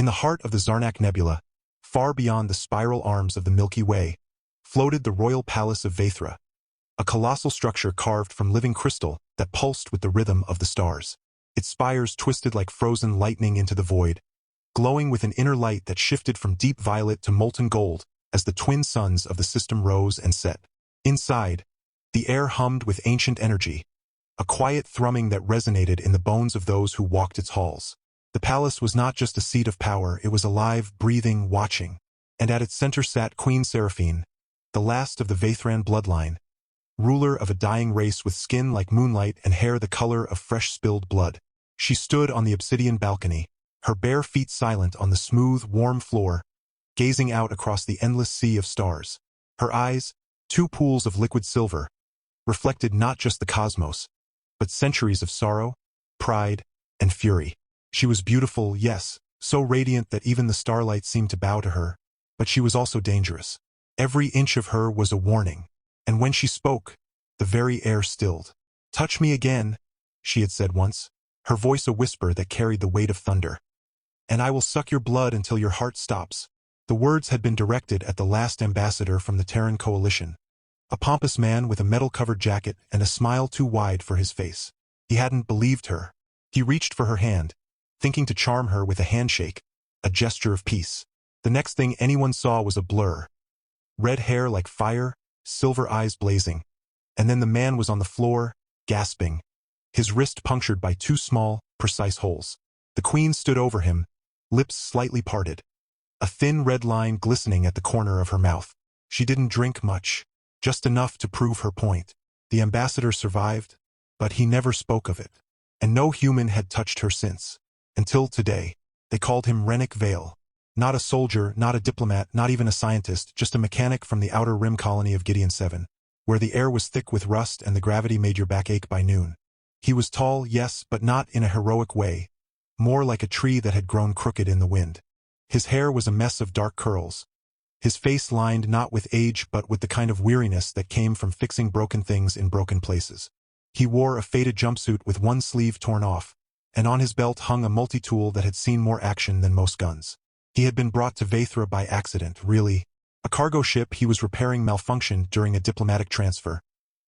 In the heart of the Zarnak Nebula, far beyond the spiral arms of the Milky Way, floated the royal palace of Vaithra, a colossal structure carved from living crystal that pulsed with the rhythm of the stars. Its spires twisted like frozen lightning into the void, glowing with an inner light that shifted from deep violet to molten gold as the twin suns of the system rose and set. Inside, the air hummed with ancient energy, a quiet thrumming that resonated in the bones of those who walked its halls. The palace was not just a seat of power, it was alive, breathing, watching. And at its center sat Queen Seraphine, the last of the Vaithran bloodline, ruler of a dying race with skin like moonlight and hair the color of fresh spilled blood. She stood on the obsidian balcony, her bare feet silent on the smooth, warm floor, gazing out across the endless sea of stars. Her eyes, two pools of liquid silver, reflected not just the cosmos, but centuries of sorrow, pride, and fury. She was beautiful, yes, so radiant that even the starlight seemed to bow to her, but she was also dangerous. Every inch of her was a warning, and when she spoke, the very air stilled. "Touch me again," she had said once, her voice a whisper that carried the weight of thunder. "And I will suck your blood until your heart stops." The words had been directed at the last ambassador from the Terran coalition, a pompous man with a metal-covered jacket and a smile too wide for his face. He hadn't believed her. He reached for her hand, thinking to charm her with a handshake, a gesture of peace. The next thing anyone saw was a blur. Red hair like fire, silver eyes blazing. And then the man was on the floor, gasping, his wrist punctured by two small, precise holes. The queen stood over him, lips slightly parted, a thin red line glistening at the corner of her mouth. She didn't drink much, just enough to prove her point. The ambassador survived, but he never spoke of it. And no human had touched her since. Until today. They called him Rennick Vale. Not a soldier, not a diplomat, not even a scientist, just a mechanic from the outer rim colony of Gideon 7, where the air was thick with rust and the gravity made your back ache by noon. He was tall, yes, but not in a heroic way, more like a tree that had grown crooked in the wind. His hair was a mess of dark curls, his face lined not with age but with the kind of weariness that came from fixing broken things in broken places. He wore a faded jumpsuit with one sleeve torn off, and on his belt hung a multi-tool that had seen more action than most guns. He had been brought to Vaithra by accident, really. A cargo ship he was repairing malfunctioned during a diplomatic transfer,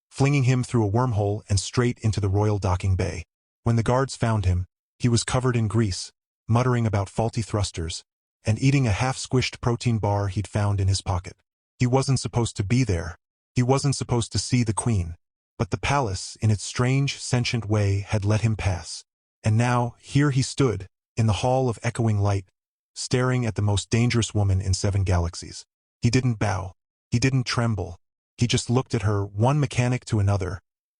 flinging him through a wormhole and straight into the royal docking bay. When the guards found him, he was covered in grease, muttering about faulty thrusters, and eating a half-squished protein bar he'd found in his pocket. He wasn't supposed to be there. He wasn't supposed to see the queen. But the palace, in its strange, sentient way, had let him pass. And now, here he stood, in the hall of echoing light, staring at the most dangerous woman in 7 galaxies. He didn't bow. He didn't tremble. He just looked at her, one mechanic to another,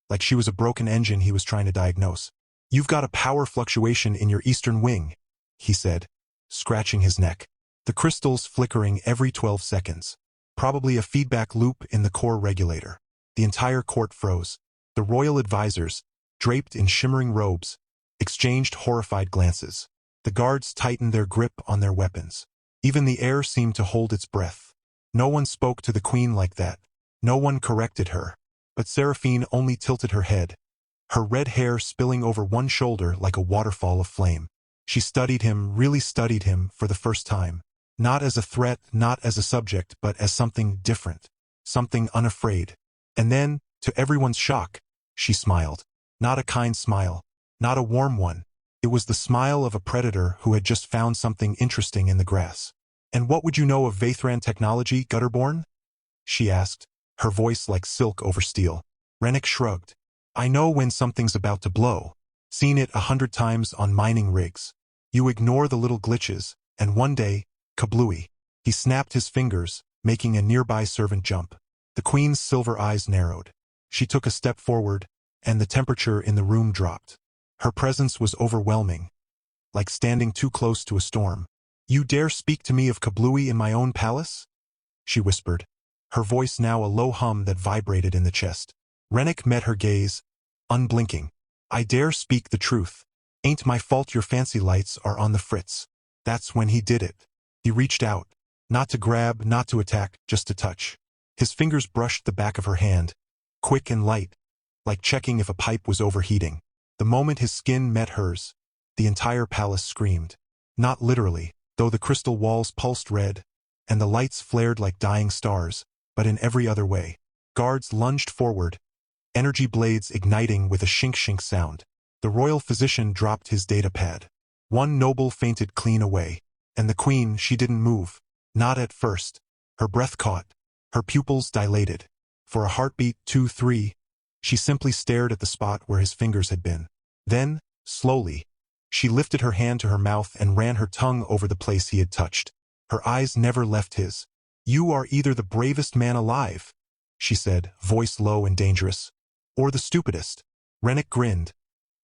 like she was a broken engine he was trying to diagnose. "You've got a power fluctuation in your eastern wing," he said, scratching his neck. The crystals flickering every 12 seconds. Probably a feedback loop in the core regulator. The entire court froze. The royal advisors, draped in shimmering robes, exchanged horrified glances. The guards tightened their grip on their weapons. Even the air seemed to hold its breath. No one spoke to the queen like that. No one corrected her. But Seraphine only tilted her head, her red hair spilling over one shoulder like a waterfall of flame. She studied him, really studied him, for the first time. Not as a threat, not as a subject, but as something different. Something unafraid. And then, to everyone's shock, she smiled. Not a kind smile. Not a warm one. It was the smile of a predator who had just found something interesting in the grass. "And what would you know of Vaithran technology, Gutterborn?" she asked, her voice like silk over steel. Rennick shrugged. "I know when something's about to blow. Seen it 100 times on mining rigs. You ignore the little glitches, and one day, kablooey." He snapped his fingers, making a nearby servant jump. The queen's silver eyes narrowed. She took a step forward, and the temperature in the room dropped. Her presence was overwhelming, like standing too close to a storm. "You dare speak to me of kablooey in my own palace?" she whispered, her voice now a low hum that vibrated in the chest. Rennick met her gaze, unblinking. "I dare speak the truth. Ain't my fault your fancy lights are on the fritz." That's when he did it. He reached out, not to grab, not to attack, just to touch. His fingers brushed the back of her hand, quick and light, like checking if a pipe was overheating. The moment his skin met hers, the entire palace screamed. Not literally, though the crystal walls pulsed red, and the lights flared like dying stars, but in every other way. Guards lunged forward, energy blades igniting with a shink-shink sound. The royal physician dropped his data pad. One noble fainted clean away, and the queen, she didn't move. Not at first. Her breath caught. Her pupils dilated. For a heartbeat, 2, 3, she simply stared at the spot where his fingers had been. Then, slowly, she lifted her hand to her mouth and ran her tongue over the place he had touched. Her eyes never left his. "You are either the bravest man alive," she said, voice low and dangerous, "or the stupidest." Rennick grinned.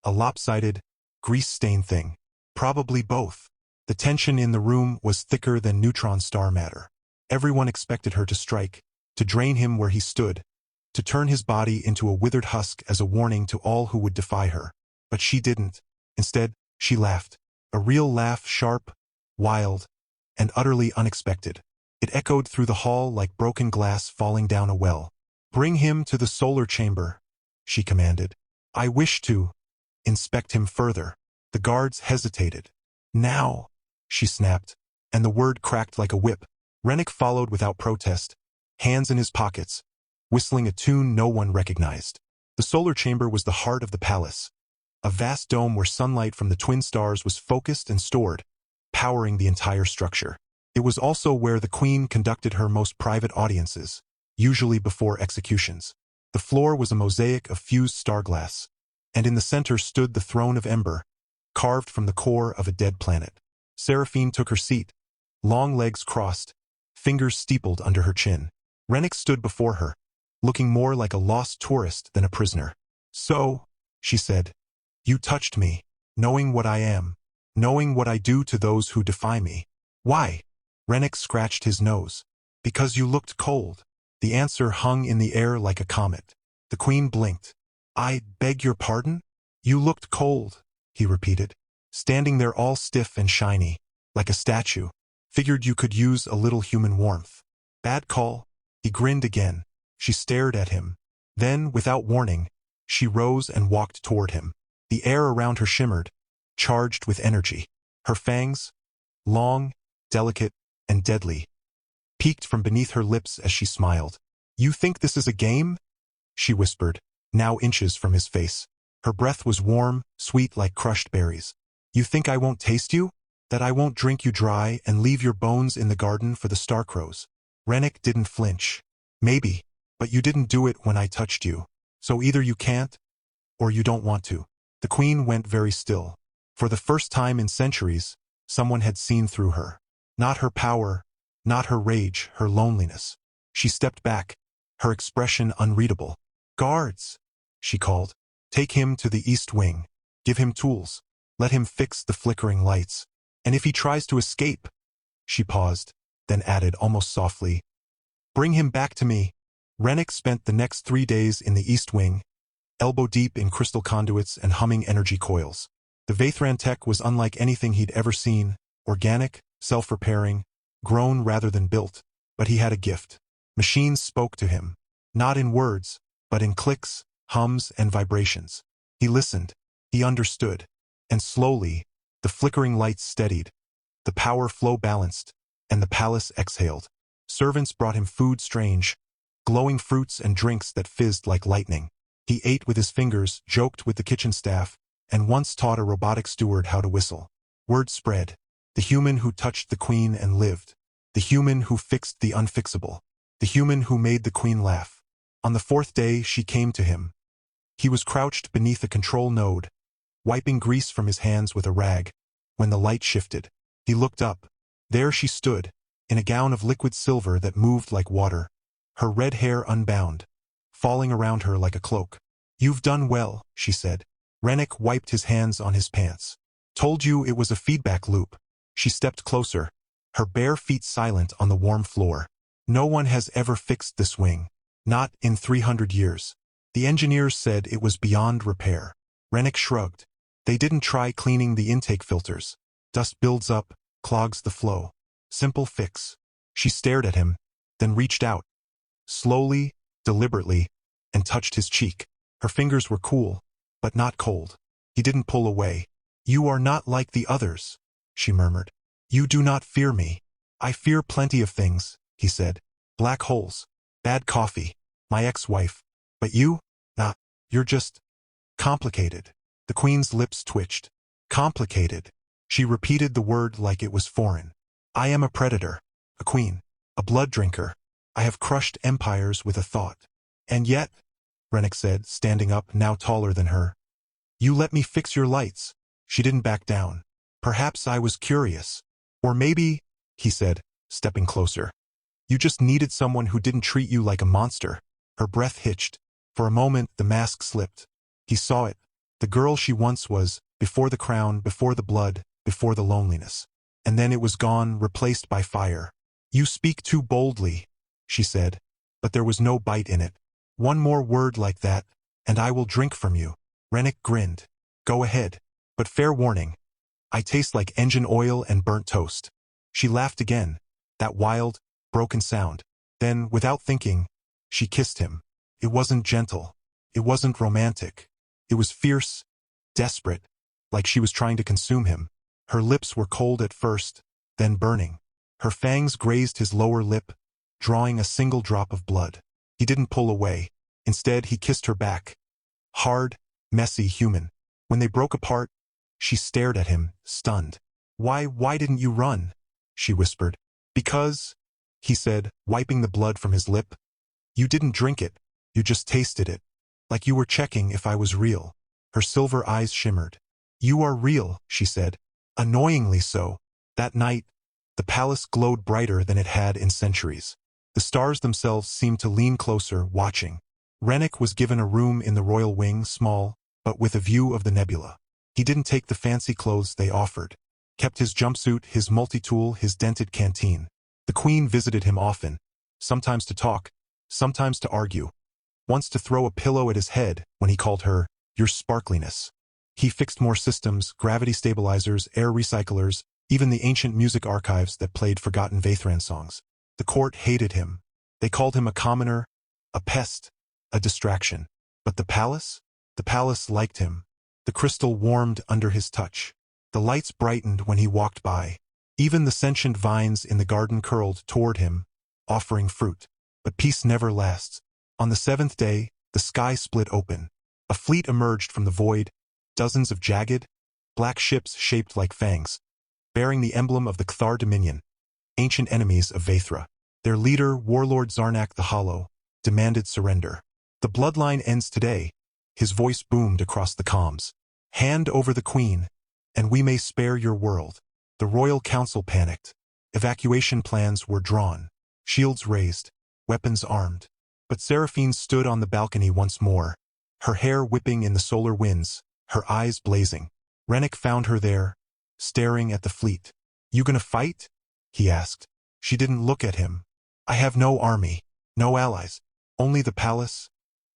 A lopsided, grease-stained thing. Probably both. The tension in the room was thicker than neutron star matter. Everyone expected her to strike, to drain him where he stood, to turn his body into a withered husk as a warning to all who would defy her. But she didn't. Instead, she laughed. A real laugh, sharp, wild, and utterly unexpected. It echoed through the hall like broken glass falling down a well. "Bring him to the solar chamber," she commanded. "I wish to inspect him further." The guards hesitated. "Now," she snapped, and the word cracked like a whip. Rennick followed without protest, hands in his pockets, whistling a tune no one recognized. The solar chamber was the heart of the palace, a vast dome where sunlight from the twin stars was focused and stored, powering the entire structure. It was also where the queen conducted her most private audiences, usually before executions. The floor was a mosaic of fused starglass, and in the center stood the throne of ember, carved from the core of a dead planet. Seraphine took her seat, long legs crossed, fingers steepled under her chin. Rennick stood before her, looking more like a lost tourist than a prisoner. "So," she said, "you touched me, knowing what I am, knowing what I do to those who defy me." "Why?" Rennick scratched his nose. "Because you looked cold." The answer hung in the air like a comet. The queen blinked. "I beg your pardon?" "You looked cold," he repeated, "standing there all stiff and shiny, like a statue. Figured you could use a little human warmth." "Bad call." He grinned again. She stared at him. Then, without warning, she rose and walked toward him. The air around her shimmered, charged with energy. Her fangs, long, delicate, and deadly, peeked from beneath her lips as she smiled. "You think this is a game?" she whispered, now inches from his face. Her breath was warm, sweet like crushed berries. "You think I won't taste you? That I won't drink you dry and leave your bones in the garden for the starcrows?" Rennick didn't flinch. "Maybe, but you didn't do it when I touched you. So either you can't, or you don't want to." The queen went very still. For the first time in centuries, someone had seen through her. Not her power, not her rage, her loneliness. She stepped back, her expression unreadable. "Guards," she called. "Take him to the east wing. Give him tools. Let him fix the flickering lights. And if he tries to escape—" She paused, then added almost softly, "Bring him back to me." Rennick spent the next 3 days in the east wing, elbow-deep in crystal conduits and humming energy coils. The Vathran tech was unlike anything he'd ever seen, organic, self-repairing, grown rather than built. But he had a gift. Machines spoke to him, not in words, but in clicks, hums, and vibrations. He listened, he understood, and slowly, the flickering lights steadied, the power flow balanced, and the palace exhaled. Servants brought him food strange, glowing fruits and drinks that fizzed like lightning. He ate with his fingers, joked with the kitchen staff, and once taught a robotic steward how to whistle. Word spread. The human who touched the queen and lived. The human who fixed the unfixable. The human who made the queen laugh. On the 4th day, she came to him. He was crouched beneath a control node, wiping grease from his hands with a rag, when the light shifted. He looked up. There she stood, in a gown of liquid silver that moved like water, her red hair unbound, falling around her like a cloak. "You've done well," she said. Rennick wiped his hands on his pants. "Told you it was a feedback loop." She stepped closer, her bare feet silent on the warm floor. "No one has ever fixed this wing. Not in 300 years. The engineers said it was beyond repair." Rennick shrugged. "They didn't try cleaning the intake filters. Dust builds up, clogs the flow. Simple fix." She stared at him, then reached out, slowly, deliberately, and touched his cheek. Her fingers were cool, but not cold. He didn't pull away. "You are not like the others," she murmured. You do not fear me. I fear plenty of things, he said. Black holes, bad coffee, my ex-wife. But you? Ah, you're just complicated. The queen's lips twitched. Complicated. She repeated the word like it was foreign. I am a predator, a queen, a blood drinker. I have crushed empires with a thought. And yet, Rennick said, standing up, now taller than her, you let me fix your lights. She didn't back down. Perhaps I was curious. Or maybe, he said, stepping closer, you just needed someone who didn't treat you like a monster. Her breath hitched. For a moment, the mask slipped. He saw it. The girl she once was, before the crown, before the blood, before the loneliness. And then it was gone, replaced by fire. You speak too boldly, she said, but there was no bite in it. One more word like that, and I will drink from you. Rennick grinned. Go ahead. But fair warning. I taste like engine oil and burnt toast. She laughed again, that wild, broken sound. Then, without thinking, she kissed him. It wasn't gentle. It wasn't romantic. It was fierce, desperate, like she was trying to consume him. Her lips were cold at first, then burning. Her fangs grazed his lower lip, drawing a single drop of blood. He didn't pull away. Instead, he kissed her back. Hard, messy, human. When they broke apart, she stared at him, stunned. Why didn't you run? She whispered. Because, he said, wiping the blood from his lip. You didn't drink it. You just tasted it. Like you were checking if I was real. Her silver eyes shimmered. You are real, she said. Annoyingly so. That night, the palace glowed brighter than it had in centuries. The stars themselves seemed to lean closer, watching. Rennick was given a room in the royal wing, small, but with a view of the nebula. He didn't take the fancy clothes they offered. Kept his jumpsuit, his multi-tool, his dented canteen. The queen visited him often, sometimes to talk, sometimes to argue. Once to throw a pillow at his head when he called her, your sparkliness. He fixed more systems, gravity stabilizers, air recyclers, even the ancient music archives that played forgotten Vathran songs. The court hated him. They called him a commoner, a pest, a distraction. But the palace? The palace liked him. The crystal warmed under his touch. The lights brightened when he walked by. Even the sentient vines in the garden curled toward him, offering fruit. But peace never lasts. On the seventh day, the sky split open. A fleet emerged from the void, dozens of jagged, black ships shaped like fangs, bearing the emblem of the Cthar Dominion, ancient enemies of Vathra. Their leader, Warlord Zarnak the Hollow, demanded surrender. The bloodline ends today, his voice boomed across the comms. Hand over the queen, and we may spare your world. The royal council panicked. Evacuation plans were drawn, shields raised, weapons armed. But Seraphine stood on the balcony once more, her hair whipping in the solar winds, her eyes blazing. Rennick found her there, staring at the fleet. You gonna fight? He asked. She didn't look at him. I have no army, no allies, only the palace,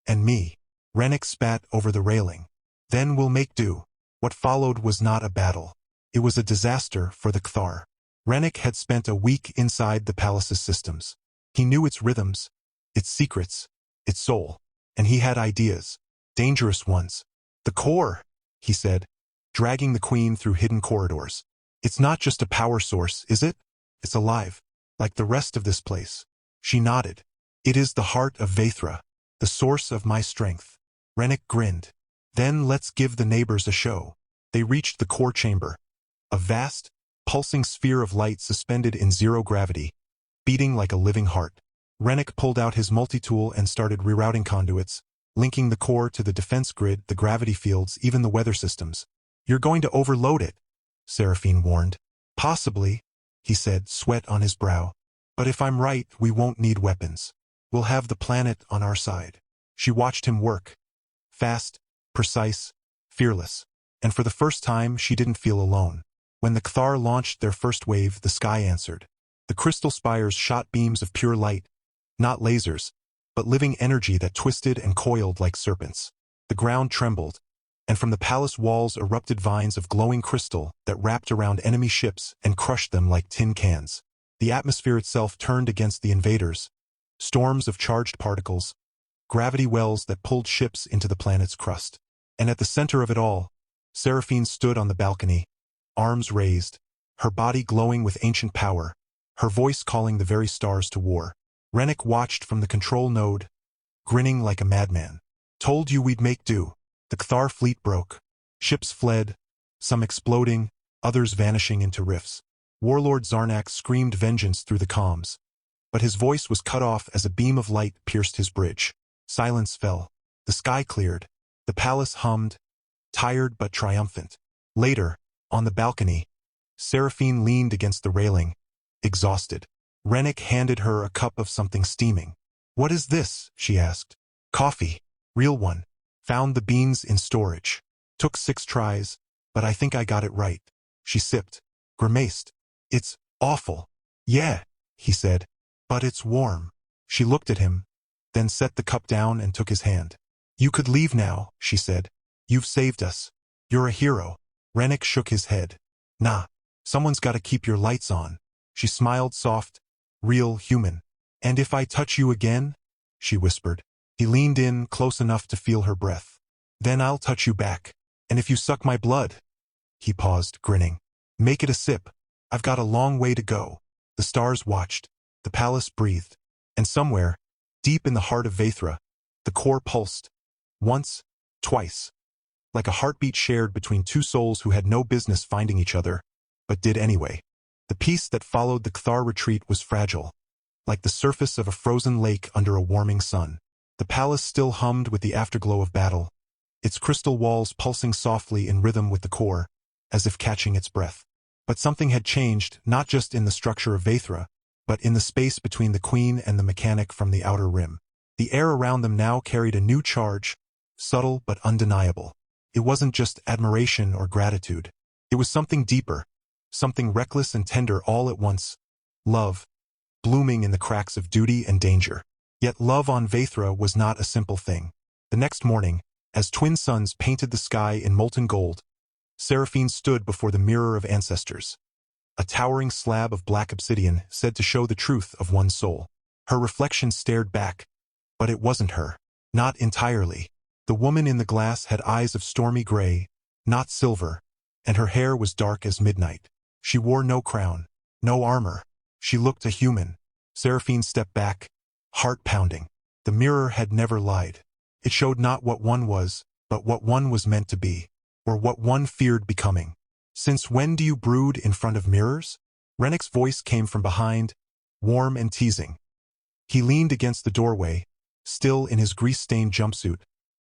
and me. Rennick spat over the railing. Then we'll make do. What followed was not a battle. It was a disaster for the Cthar. Rennick had spent a week inside the palace's systems. He knew its rhythms, its secrets, its soul, and he had ideas, dangerous ones. The core, he said, dragging the queen through hidden corridors. It's not just a power source, is it? It's alive, like the rest of this place. She nodded. It is the heart of Vathra, the source of my strength. Rennick grinned. Then let's give the neighbors a show. They reached the core chamber, a vast, pulsing sphere of light suspended in zero gravity, beating like a living heart. Rennick pulled out his multi-tool and started rerouting conduits, linking the core to the defense grid, the gravity fields, even the weather systems. You're going to overload it, Seraphine warned. Possibly, he said, sweat on his brow. But if I'm right, we won't need weapons. We'll have the planet on our side. She watched him work. Fast, precise, fearless. And for the first time, she didn't feel alone. When the Cthar launched their first wave, the sky answered. The crystal spires shot beams of pure light, not lasers, but living energy that twisted and coiled like serpents. The ground trembled, and from the palace walls erupted vines of glowing crystal that wrapped around enemy ships and crushed them like tin cans. The atmosphere itself turned against the invaders, storms of charged particles, gravity wells that pulled ships into the planet's crust. And at the center of it all, Seraphine stood on the balcony, arms raised, her body glowing with ancient power, her voice calling the very stars to war. Rennick watched from the control node, grinning like a madman. Told you we'd make do. The Kthar fleet broke. Ships fled, some exploding, others vanishing into rifts. Warlord Zarnak screamed vengeance through the comms, but his voice was cut off as a beam of light pierced his bridge. Silence fell. The sky cleared. The palace hummed, tired but triumphant. Later, on the balcony, Seraphine leaned against the railing, exhausted. Rennick handed her a cup of something steaming. "What is this?" she asked. "Coffee. Real one. Found the beans in storage. Took 6 tries, but I think I got it right." She sipped, grimaced. "It's awful." "Yeah," he said, "but it's warm." She looked at him, then set the cup down and took his hand. "You could leave now," she said. "You've saved us. You're a hero." Rennick shook his head. "Nah, someone's got to keep your lights on." She smiled soft, real human. "And if I touch you again?" she whispered. He leaned in close enough to feel her breath. "Then I'll touch you back. And if you suck my blood?" He paused, grinning. "Make it a sip. I've got a long way to go." The stars watched. The palace breathed. And somewhere, deep in the heart of Vaethra, the core pulsed. Once, twice. Like a heartbeat shared between two souls who had no business finding each other, but did anyway. The peace that followed the Kthar retreat was fragile, like the surface of a frozen lake under a warming sun. The palace still hummed with the afterglow of battle, its crystal walls pulsing softly in rhythm with the core, as if catching its breath. But something had changed, not just in the structure of Vaethra, but in the space between the queen and the mechanic from the outer rim. The air around them now carried a new charge, subtle but undeniable. It wasn't just admiration or gratitude. It was something deeper, something reckless and tender all at once. Love, blooming in the cracks of duty and danger. Yet love on Vaethra was not a simple thing. The next morning, as twin suns painted the sky in molten gold, Seraphine stood before the mirror of ancestors. A towering slab of black obsidian said to show the truth of one's soul. Her reflection stared back, but it wasn't her. Not entirely. The woman in the glass had eyes of stormy gray, not silver, and her hair was dark as midnight. She wore no crown, no armor. She looked a human. Seraphine stepped back, heart pounding. The mirror had never lied. It showed not what one was, but what one was meant to be, or what one feared becoming. "Since when do you brood in front of mirrors?" Rennick's voice came from behind, warm and teasing. He leaned against the doorway, still in his grease-stained jumpsuit,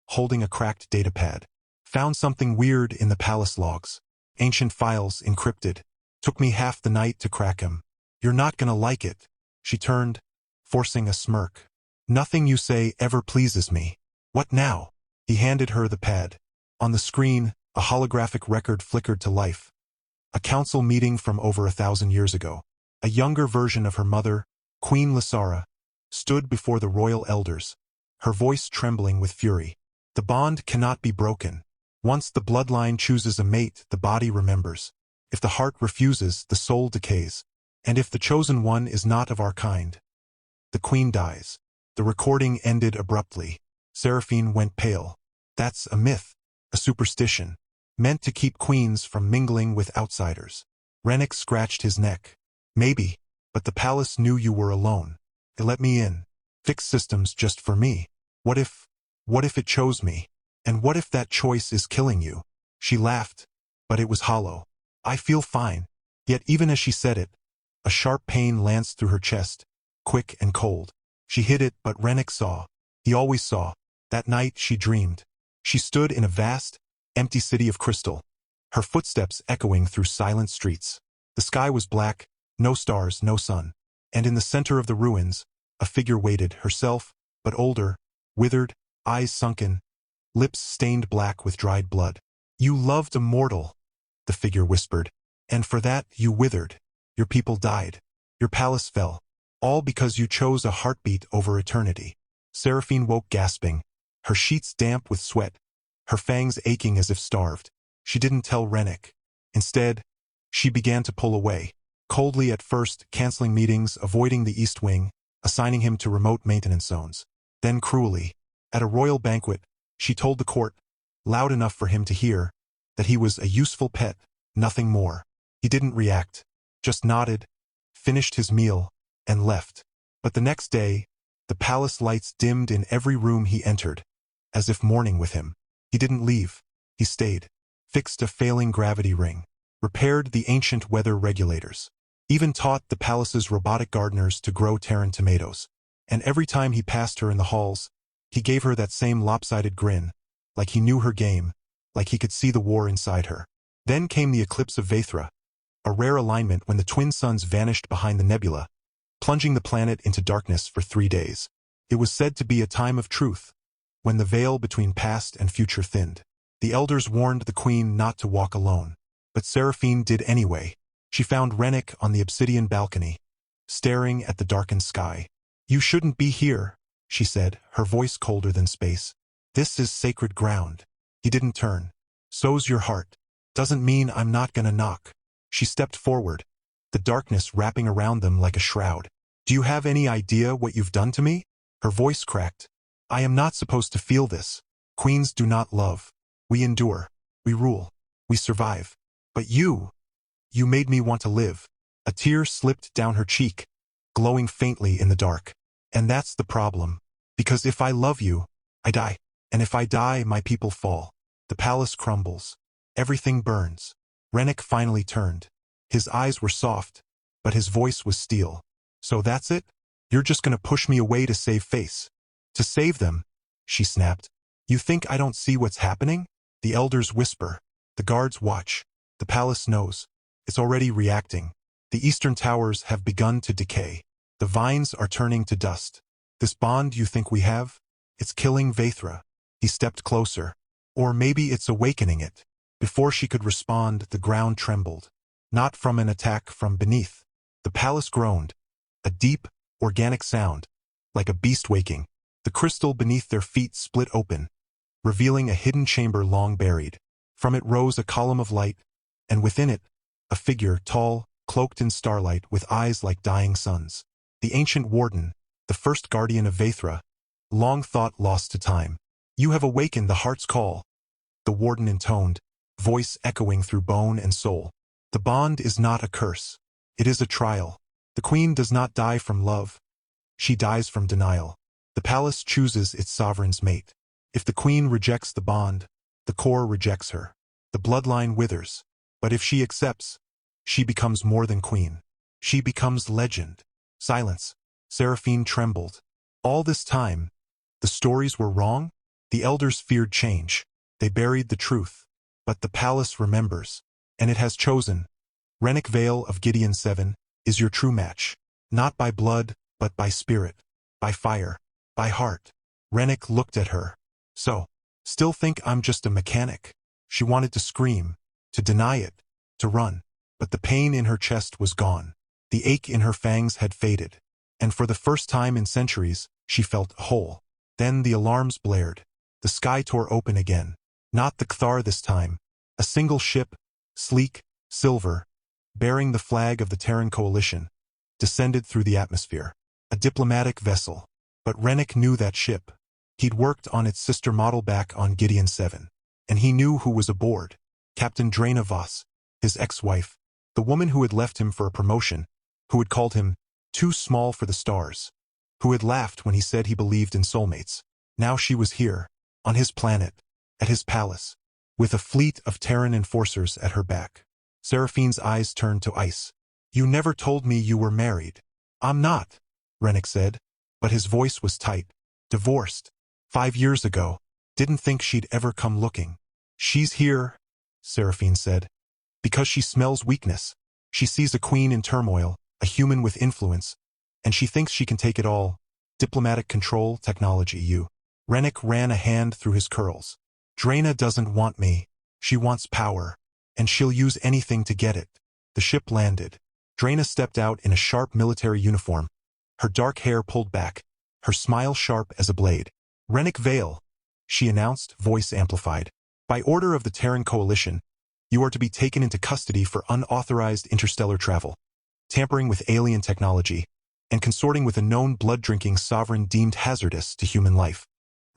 holding a cracked datapad. "Found something weird in the palace logs. Ancient files encrypted. Took me half the night to crack 'em. You're not gonna like it." She turned, forcing a smirk. "Nothing you say ever pleases me." "What now?" He handed her the pad. On the screen, a holographic record flickered to life. A council meeting from over 1,000 years ago. A younger version of her mother, Queen Lysara, stood before the royal elders, her voice trembling with fury. "The bond cannot be broken. Once the bloodline chooses a mate, the body remembers. If the heart refuses, the soul decays. And if the chosen one is not of our kind, the queen dies." The recording ended abruptly. Seraphine went pale. "That's a myth, a superstition, meant to keep queens from mingling with outsiders." Rennick scratched his neck. "Maybe, but the palace knew you were alone. It let me in. Fixed systems just for me. What if it chose me? And what if that choice is killing you?" She laughed, but it was hollow. "I feel fine." Yet even as she said it, a sharp pain lanced through her chest, quick and cold. She hid it, but Rennick saw. He always saw. That night she dreamed. She stood in a vast, empty city of crystal, her footsteps echoing through silent streets. The sky was black, no stars, no sun. And in the center of the ruins, a figure waited, herself, but older, withered, eyes sunken, lips stained black with dried blood. "You loved a mortal," the figure whispered, "and for that you withered. Your people died. Your palace fell. All because you chose a heartbeat over eternity." Seraphine woke gasping, her sheets damp with sweat, her fangs aching as if starved. She didn't tell Rennick. Instead, she began to pull away, coldly at first, canceling meetings, avoiding the East Wing, assigning him to remote maintenance zones. Then cruelly, at a royal banquet, she told the court, loud enough for him to hear, that he was a useful pet, nothing more. He didn't react, just nodded, finished his meal, and left. But the next day, the palace lights dimmed in every room he entered, as if mourning with him. He didn't leave. He stayed, fixed a failing gravity ring, repaired the ancient weather regulators, even taught the palace's robotic gardeners to grow Terran tomatoes. And every time he passed her in the halls, he gave her that same lopsided grin, like he knew her game, like he could see the war inside her. Then came the eclipse of Vaethra, a rare alignment when the twin suns vanished behind the nebula, plunging the planet into darkness for 3 days. It was said to be a time of truth, when the veil between past and future thinned. The elders warned the queen not to walk alone, but Seraphine did anyway. She found Rennick on the obsidian balcony, staring at the darkened sky. "You shouldn't be here," she said, her voice colder than space. "This is sacred ground." He didn't turn. "So's your heart. Doesn't mean I'm not gonna knock." She stepped forward, the darkness wrapping around them like a shroud. "Do you have any idea what you've done to me?" Her voice cracked. "I am not supposed to feel this. Queens do not love. We endure. We rule. We survive. But you made me want to live." A tear slipped down her cheek, glowing faintly in the dark. "And that's the problem. Because if I love you, I die. And if I die, my people fall. The palace crumbles. Everything burns." Rennick finally turned. His eyes were soft, but his voice was steel. "So that's it? You're just gonna push me away to save face?" "To save them," she snapped. "You think I don't see what's happening?" The elders whisper. The guards watch. The palace knows. It's already reacting. The eastern towers have begun to decay. The vines are turning to dust. "This bond you think we have? It's killing Vaethra." He stepped closer. "Or maybe it's awakening it." Before she could respond, the ground trembled. Not from an attack from beneath. The palace groaned. A deep, organic sound, like a beast waking. The crystal beneath their feet split open, revealing a hidden chamber long buried. From it rose a column of light, and within it, a figure tall, cloaked in starlight with eyes like dying suns. The ancient warden, the first guardian of Vaethra, long thought lost to time. "You have awakened the heart's call," the warden intoned, voice echoing through bone and soul. "The bond is not a curse. It is a trial. The queen does not die from love. She dies from denial. The palace chooses its sovereign's mate. If the queen rejects the bond, the core rejects her. The bloodline withers. But if she accepts, she becomes more than queen. She becomes legend." Silence. Seraphine trembled. All this time, the stories were wrong? The elders feared change. They buried the truth. But the palace remembers. And it has chosen. Rennick Vale of Gideon 7 is your true match. Not by blood, but by spirit. By fire. By heart. Rennick looked at her. "So, still think I'm just a mechanic?" She wanted to scream, to deny it, to run. But the pain in her chest was gone. The ache in her fangs had faded. And for the first time in centuries, she felt whole. Then the alarms blared. The sky tore open again. Not the Kthar this time. A single ship, sleek, silver, bearing the flag of the Terran coalition, descended through the atmosphere. A diplomatic vessel. But Rennick knew that ship. He'd worked on its sister model back on Gideon 7. And he knew who was aboard. Captain Draina Voss, his ex-wife, the woman who had left him for a promotion, who had called him too small for the stars, who had laughed when he said he believed in soulmates. Now she was here, on his planet, at his palace, with a fleet of Terran enforcers at her back. Seraphine's eyes turned to ice. "You never told me you were married." "I'm not," Rennick said, but his voice was tight. "Divorced. 5 years ago. Didn't think she'd ever come looking." "She's here," Seraphine said, "because she smells weakness. She sees a queen in turmoil, a human with influence, and she thinks she can take it all. Diplomatic control, technology, you." Rennick ran a hand through his curls. "Draina doesn't want me. She wants power, and she'll use anything to get it." The ship landed. Draina stepped out in a sharp military uniform, her dark hair pulled back, her smile sharp as a blade. "Rennick Vale," she announced, voice amplified. "By order of the Terran Coalition, you are to be taken into custody for unauthorized interstellar travel, tampering with alien technology, and consorting with a known blood-drinking sovereign deemed hazardous to human life."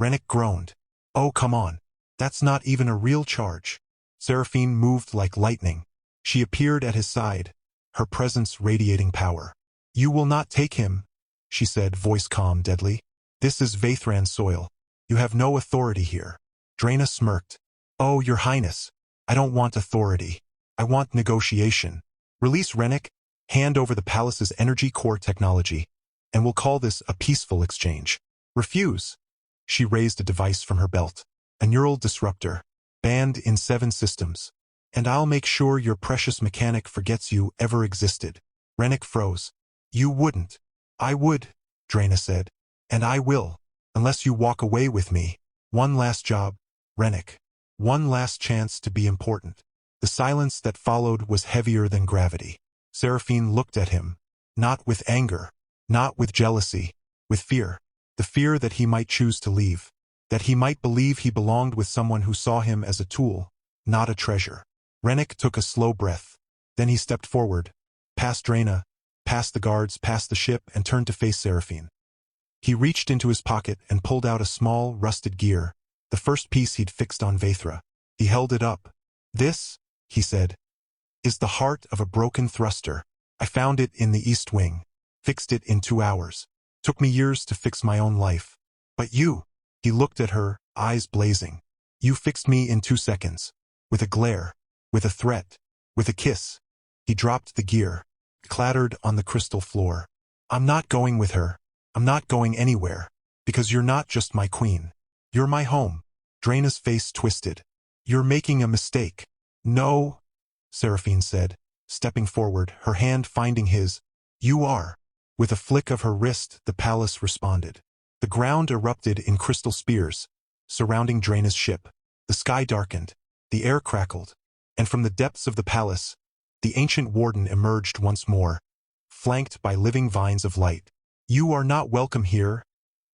Rennick groaned. "Oh, come on. That's not even a real charge." Seraphine moved like lightning. She appeared at his side, her presence radiating power. "You will not take him," she said, voice calm, deadly. "This is Vathran soil. You have no authority here." Draina smirked. "Oh, your highness, I don't want authority. I want negotiation. Release Rennick, hand over the palace's energy core technology, and we'll call this a peaceful exchange. Refuse." She raised a device from her belt. "A neural disruptor, banned in 7 systems. And I'll make sure your precious mechanic forgets you ever existed." Rennick froze. "You wouldn't." "I would," Draina said. "And I will, unless you walk away with me. One last job, Rennick. One last chance to be important." The silence that followed was heavier than gravity. Seraphine looked at him, not with anger, not with jealousy, with fear. The fear that he might choose to leave, that he might believe he belonged with someone who saw him as a tool, not a treasure. Rennick took a slow breath. Then he stepped forward, past Draina, past the guards, past the ship, and turned to face Seraphine. He reached into his pocket and pulled out a small, rusted gear, the first piece he'd fixed on Vathra. He held it up. "This," he said, "is the heart of a broken thruster. I found it in the East Wing. Fixed it in 2 hours. Took me years to fix my own life. But you," he looked at her, eyes blazing. "You fixed me in 2 seconds. With a glare, with a threat, with a kiss." He dropped the gear, clattered on the crystal floor. "I'm not going with her. I'm not going anywhere. Because you're not just my queen. You're my home." Draina's face twisted. "You're making a mistake." "No," Seraphine said, stepping forward, her hand finding his. "You are." With a flick of her wrist, the palace responded. The ground erupted in crystal spears, surrounding Draina's ship. The sky darkened, the air crackled, and from the depths of the palace, the ancient warden emerged once more, flanked by living vines of light. "You are not welcome here,"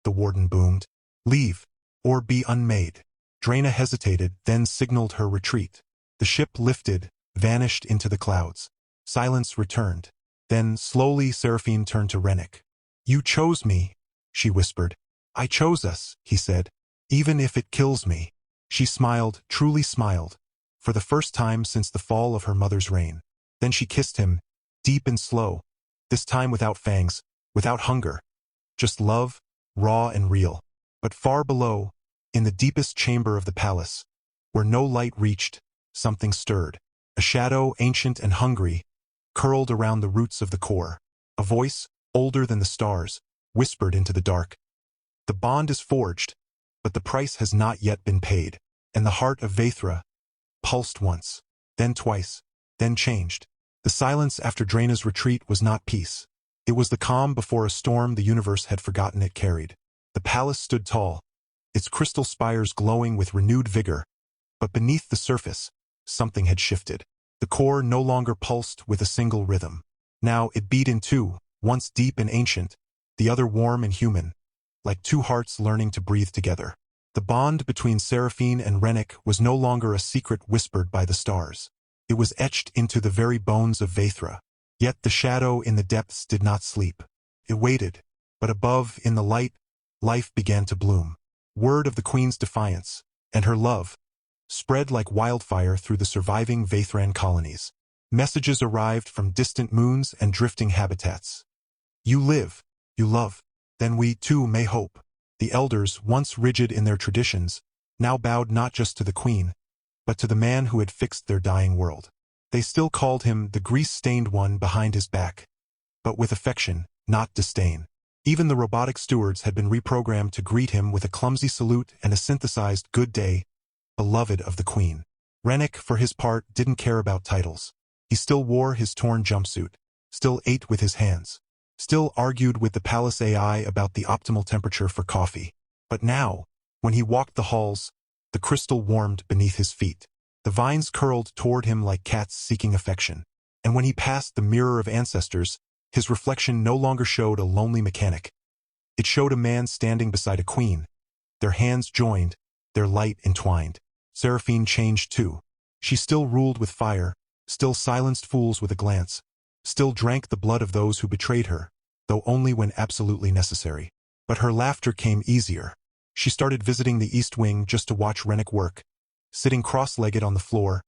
the warden boomed. "Leave, or be unmade." Draina hesitated, then signaled her retreat. The ship lifted, vanished into the clouds. Silence returned. Then, slowly, Seraphine turned to Rennick. "You chose me," she whispered. "I chose us," he said. "Even if it kills me." She smiled, truly smiled, for the first time since the fall of her mother's reign. Then she kissed him, deep and slow, this time without fangs, without hunger. Just love, raw and real. But far below, in the deepest chamber of the palace, where no light reached, something stirred. A shadow, ancient and hungry, curled around the roots of the core. A voice, older than the stars, whispered into the dark. "The bond is forged, but the price has not yet been paid." And the heart of Vathra pulsed once, then twice, then changed. The silence after Draina's retreat was not peace. It was the calm before a storm the universe had forgotten it carried. The palace stood tall, its crystal spires glowing with renewed vigor. But beneath the surface, something had shifted. The core no longer pulsed with a single rhythm. Now it beat in 2, once deep and ancient, the other warm and human, like 2 hearts learning to breathe together. The bond between Seraphine and Rennick was no longer a secret whispered by the stars. It was etched into the very bones of Vathra. Yet the shadow in the depths did not sleep. It waited, but above, in the light, life began to bloom. Word of the queen's defiance, and her love, spread like wildfire through the surviving Vathran colonies. Messages arrived from distant moons and drifting habitats. "You live, you love, then we too may hope." The elders, once rigid in their traditions, now bowed not just to the queen, but to the man who had fixed their dying world. They still called him the grease-stained one behind his back, but with affection, not disdain. Even the robotic stewards had been reprogrammed to greet him with a clumsy salute and a synthesized "good day, beloved of the queen." Rennick, for his part, didn't care about titles. He still wore his torn jumpsuit, still ate with his hands, still argued with the palace AI about the optimal temperature for coffee. But now, when he walked the halls, the crystal warmed beneath his feet. The vines curled toward him like cats seeking affection. And when he passed the mirror of ancestors, his reflection no longer showed a lonely mechanic. It showed a man standing beside a queen, their hands joined, their light entwined. Seraphine changed too. She still ruled with fire, still silenced fools with a glance, still drank the blood of those who betrayed her, though only when absolutely necessary. But her laughter came easier. She started visiting the East Wing just to watch Rennick work, sitting cross-legged on the floor,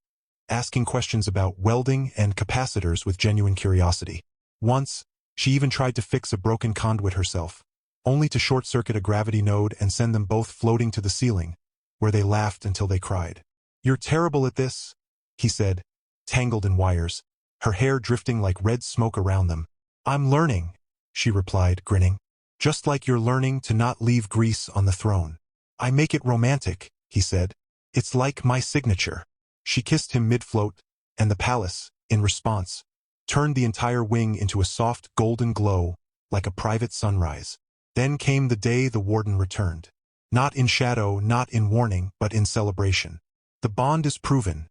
asking questions about welding and capacitors with genuine curiosity. Once, she even tried to fix a broken conduit herself, only to short-circuit a gravity node and send them both floating to the ceiling, where they laughed until they cried. "You're terrible at this," he said, tangled in wires, her hair drifting like red smoke around them. "I'm learning," she replied, grinning. "Just like you're learning to not leave grease on the throne." "I make it romantic," he said. "It's like my signature." She kissed him mid-float, and the palace, in response, turned the entire wing into a soft golden glow, like a private sunrise. Then came the day the warden returned. Not in shadow, not in warning, but in celebration. "The bond is proven,"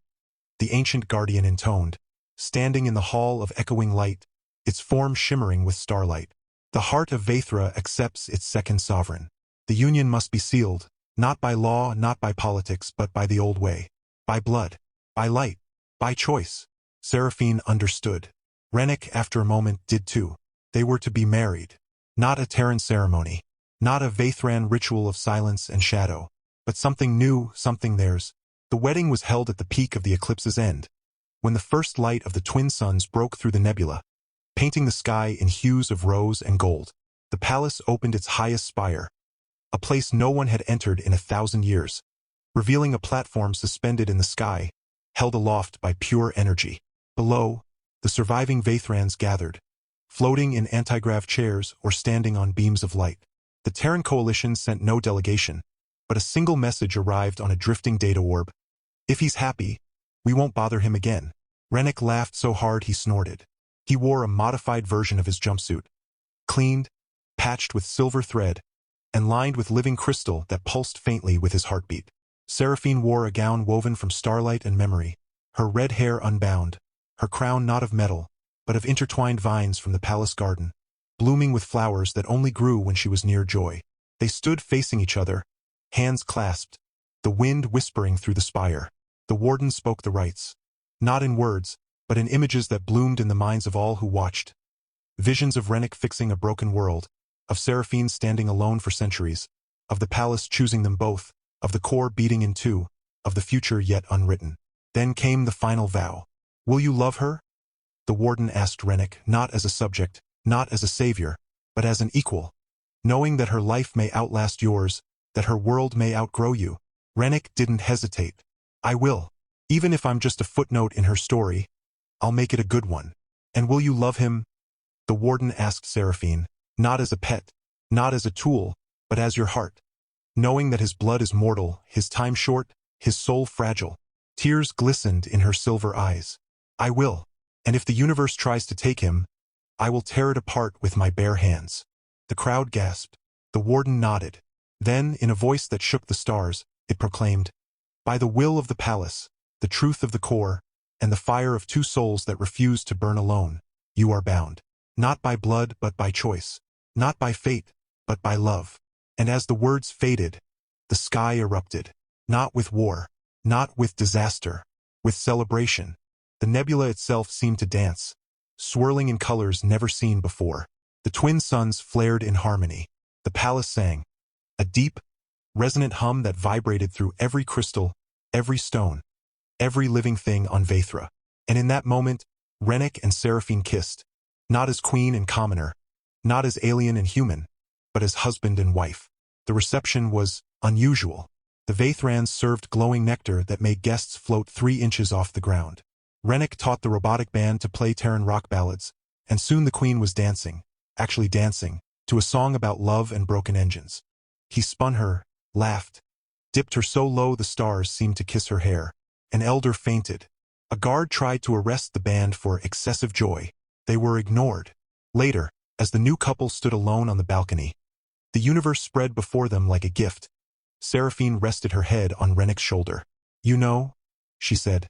the ancient guardian intoned, standing in the hall of echoing light, its form shimmering with starlight. "The heart of Vaethra accepts its second sovereign. The union must be sealed, not by law, not by politics, but by the old way. By blood. By light. By choice." Seraphine understood. Rennek, after a moment, did too. They were to be married. Not a Terran ceremony. Not a Vaethran ritual of silence and shadow. But something new, something theirs. The wedding was held at the peak of the eclipse's end, when the first light of the twin suns broke through the nebula, painting the sky in hues of rose and gold. The palace opened its highest spire, a place no one had entered in 1,000 years, revealing a platform suspended in the sky, held aloft by pure energy. Below, the surviving Vaethrans gathered, floating in antigrav chairs or standing on beams of light. The Terran coalition sent no delegation, but a single message arrived on a drifting data orb. "If he's happy, we won't bother him again." Rennek laughed so hard he snorted. He wore a modified version of his jumpsuit, cleaned, patched with silver thread, and lined with living crystal that pulsed faintly with his heartbeat. Seraphine wore a gown woven from starlight and memory, her red hair unbound, her crown not of metal, but of intertwined vines from the palace garden, blooming with flowers that only grew when she was near joy. They stood facing each other, hands clasped, the wind whispering through the spire. The warden spoke the rites, not in words, but in images that bloomed in the minds of all who watched. Visions of Rennek fixing a broken world, of Seraphine standing alone for centuries, of the palace choosing them both, of the core beating in two, of the future yet unwritten. Then came the final vow. "Will you love her?" The warden asked Rennek, not as a subject, not as a savior, but as an equal, knowing that her life may outlast yours, that her world may outgrow you. Rennek didn't hesitate. "I will. Even if I'm just a footnote in her story, I'll make it a good one." "And will you love him?" the warden asked Seraphine, "not as a pet, not as a tool, but as your heart, knowing that his blood is mortal, his time short, his soul fragile." Tears glistened in her silver eyes. "I will. And if the universe tries to take him, I will tear it apart with my bare hands." The crowd gasped. The warden nodded. Then, in a voice that shook the stars, it proclaimed, "By the will of the palace, the truth of the core, and the fire of two souls that refuse to burn alone, you are bound. Not by blood, but by choice. Not by fate, but by love." And as the words faded, the sky erupted. Not with war, not with disaster, with celebration. The nebula itself seemed to dance, swirling in colors never seen before. The twin suns flared in harmony. The palace sang, a deep, resonant hum that vibrated through every crystal, every stone, every living thing on Vaethra. And in that moment, Rennek and Seraphine kissed, not as queen and commoner, not as alien and human, but as husband and wife. The reception was unusual. The Vaethrans served glowing nectar that made guests float 3 inches off the ground. Rennek taught the robotic band to play Terran rock ballads, and soon the queen was dancing, actually dancing, to a song about love and broken engines. He spun her, laughed, dipped her so low the stars seemed to kiss her hair. An elder fainted. A guard tried to arrest the band for excessive joy. They were ignored. Later, as the new couple stood alone on the balcony, the universe spread before them like a gift. Seraphine rested her head on Rennek's shoulder. "You know," she said,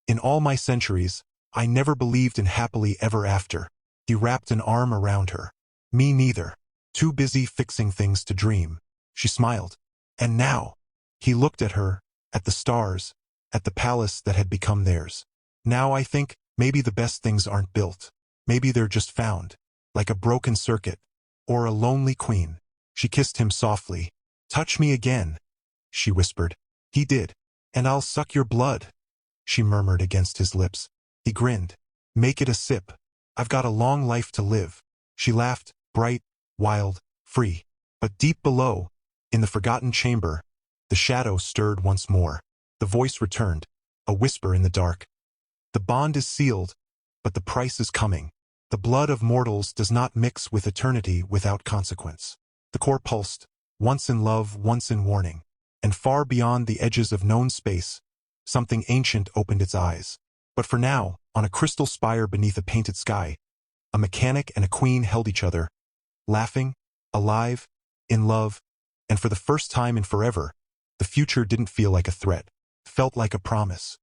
"in all my centuries, I never believed in happily ever after." He wrapped an arm around her. "Me neither. Too busy fixing things to dream." She smiled. "And now?" He looked at her, at the stars, at the palace that had become theirs. "Now I think maybe the best things aren't built. Maybe they're just found, like a broken circuit, or a lonely queen." She kissed him softly. "Touch me again," she whispered. He did. "And I'll suck your blood." she murmured against his lips. He grinned. Make it a sip. I've got a long life to live. She laughed, bright, wild, free. But deep below, in the forgotten chamber, the shadow stirred once more. The voice returned, a whisper in the dark. The bond is sealed, but the price is coming. The blood of mortals does not mix with eternity without consequence. The core pulsed, once in love, once in warning. And far beyond the edges of known space, something ancient opened its eyes. But for now, on a crystal spire beneath a painted sky, a mechanic and a queen held each other, laughing, alive, in love, and for the first time in forever, the future didn't feel like a threat, felt like a promise.